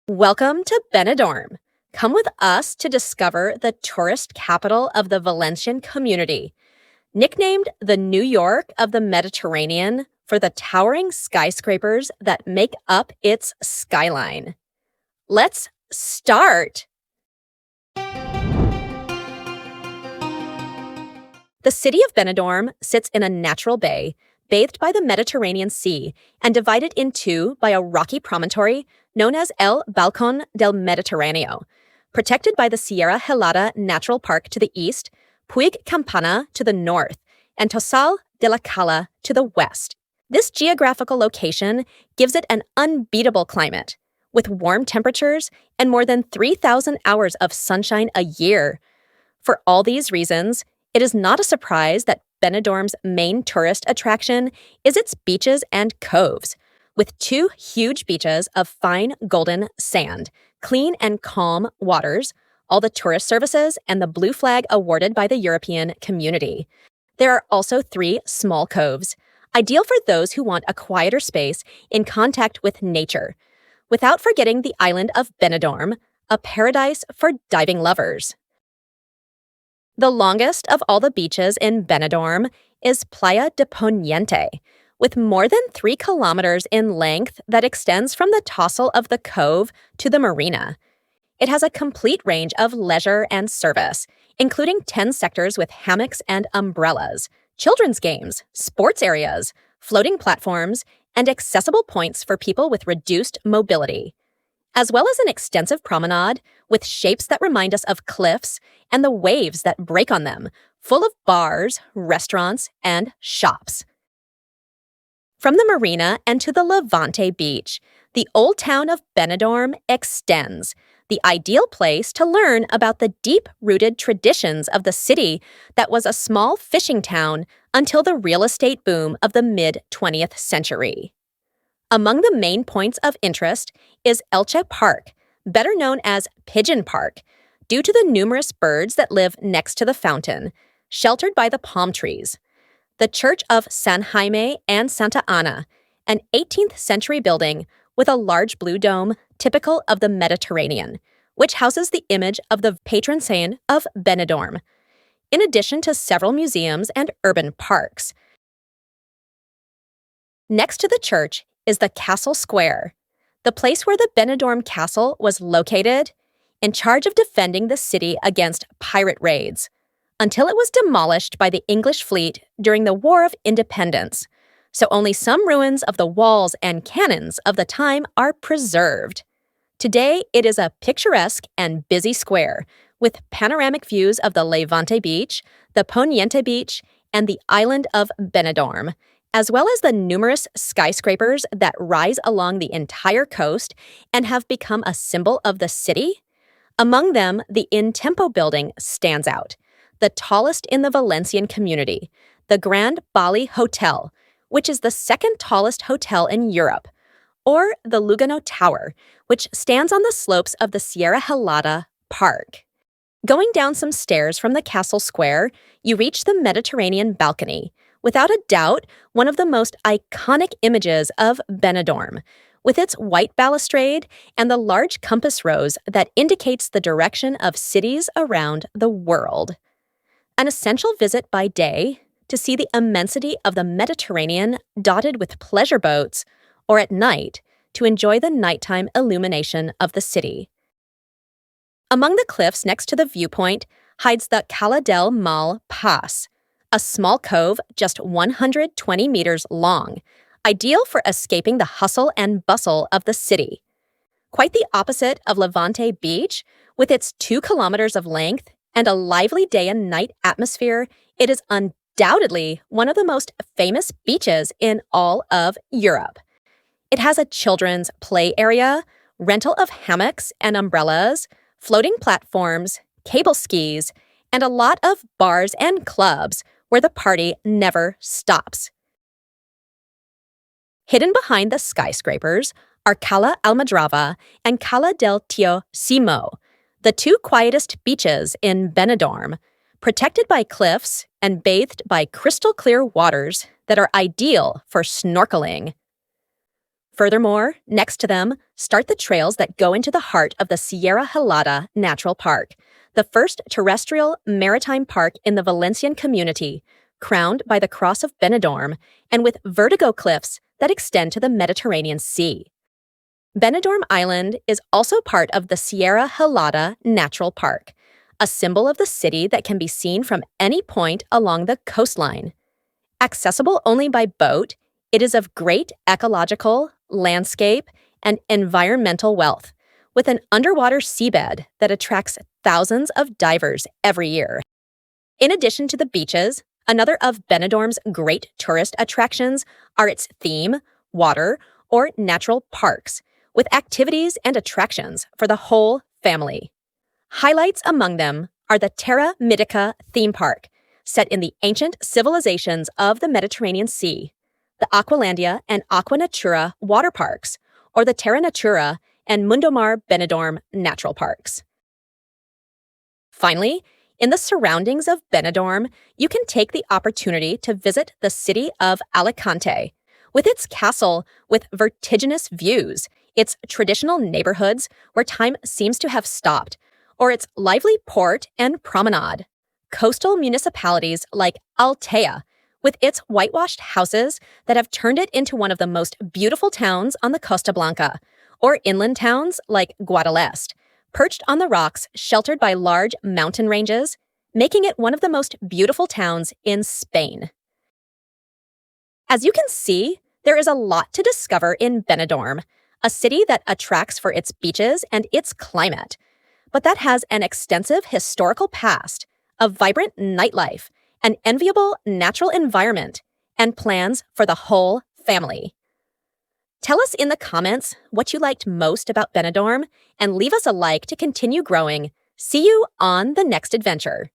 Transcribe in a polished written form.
Welcome to Benidorm. Come with us to discover the tourist capital of the Valencian community. Nicknamed the New York of the Mediterranean for the towering skyscrapers that make up its skyline. Let's start! The city of Benidorm sits in a natural bay, bathed by the Mediterranean Sea and divided in two by a rocky promontory known as El Balcón del Mediterráneo, protected by the Sierra Helada Natural Park to the east, Puig Campana to the north, and Tossal de la Cala to the west. This geographical location gives it an unbeatable climate, with warm temperatures and more than 3,000 hours of sunshine a year. For all these reasons, it is not a surprise that Benidorm's main tourist attraction is its beaches and coves, with two huge beaches of fine golden sand, clean and calm waters, all the tourist services, and the blue flag awarded by the European community. There are also three small coves, ideal for those who want a quieter space in contact with nature, without forgetting the island of Benidorm, a paradise for diving lovers. The longest of all the beaches in Benidorm is Playa de Poniente, with more than 3 kilometers in length that extends from the tassel of the cove to the marina. It has a complete range of leisure and service, including 10 sectors with hammocks and umbrellas, children's games, sports areas, floating platforms, and accessible points for people with reduced mobility, as well as an extensive promenade with shapes that remind us of cliffs and the waves that break on them, full of bars, restaurants, and shops. From the marina and to the Levante beach, the Old Town of Benidorm extends, the ideal place to learn about the deep-rooted traditions of the city that was a small fishing town until the real estate boom of the mid-20th century. Among the main points of interest is Elche Park, better known as Pigeon Park, due to the numerous birds that live next to the fountain, sheltered by the palm trees. The Church of San Jaime and Santa Ana, an 18th century building with a large blue dome typical of the Mediterranean, which houses the image of the patron saint of Benidorm, in addition to several museums and urban parks. Next to the church is the Castle Square, the place where the Benidorm Castle was located, in charge of defending the city against pirate raids, until it was demolished by the English fleet during the War of Independence, so only some ruins of the walls and cannons of the time are preserved. Today, it is a picturesque and busy square, with panoramic views of the Levante beach, the Poniente beach, and the island of Benidorm, as well as the numerous skyscrapers that rise along the entire coast and have become a symbol of the city. Among them, the In Tempo building stands out, the tallest in the Valencian community, the Grand Bali Hotel, which is the second tallest hotel in Europe, or the Lugano Tower, which stands on the slopes of the Sierra Helada Park. Going down some stairs from the Castle Square, you reach the Mediterranean balcony, without a doubt one of the most iconic images of Benidorm, with its white balustrade and the large compass rose that indicates the direction of cities around the world. An essential visit by day to see the immensity of the Mediterranean dotted with pleasure boats, or at night to enjoy the nighttime illumination of the city. Among the cliffs next to the viewpoint hides the Cala del Mal Pass, a small cove just 120 meters long, ideal for escaping the hustle and bustle of the city. Quite the opposite of Levante Beach, with its 2 kilometers of length and a lively day and night atmosphere, it is undoubtedly one of the most famous beaches in all of Europe. It has a children's play area, rental of hammocks and umbrellas, floating platforms, cable skis, and a lot of bars and clubs where the party never stops. Hidden behind the skyscrapers are Cala Almadrava and Cala del Tio Simo, the two quietest beaches in Benidorm, protected by cliffs and bathed by crystal-clear waters that are ideal for snorkeling. Furthermore, next to them, start the trails that go into the heart of the Sierra Helada Natural Park, the first terrestrial maritime park in the Valencian community, crowned by the Cross of Benidorm and with vertigo cliffs that extend to the Mediterranean Sea. Benidorm Island is also part of the Sierra Helada Natural Park, a symbol of the city that can be seen from any point along the coastline. Accessible only by boat, it is of great ecological, landscape, and environmental wealth, with an underwater seabed that attracts thousands of divers every year. In addition to the beaches, another of Benidorm's great tourist attractions are its theme, water, or natural parks, with activities and attractions for the whole family. Highlights among them are the Terra Mítica theme park, set in the ancient civilizations of the Mediterranean Sea, the Aqualandia and Aqua Natura water parks, or the Terra Natura and Mundomar Benidorm natural parks. Finally, in the surroundings of Benidorm, you can take the opportunity to visit the city of Alicante, with its castle with vertiginous views, its traditional neighborhoods where time seems to have stopped, or its lively port and promenade. Coastal municipalities like Altea, with its whitewashed houses that have turned it into one of the most beautiful towns on the Costa Blanca, or inland towns like Guadalest, perched on the rocks sheltered by large mountain ranges, making it one of the most beautiful towns in Spain. As you can see, there is a lot to discover in Benidorm, a city that attracts for its beaches and its climate, but that has an extensive historical past, a vibrant nightlife, an enviable natural environment, and plans for the whole family. Tell us in the comments what you liked most about Benidorm and leave us a like to continue growing. See you on the next adventure.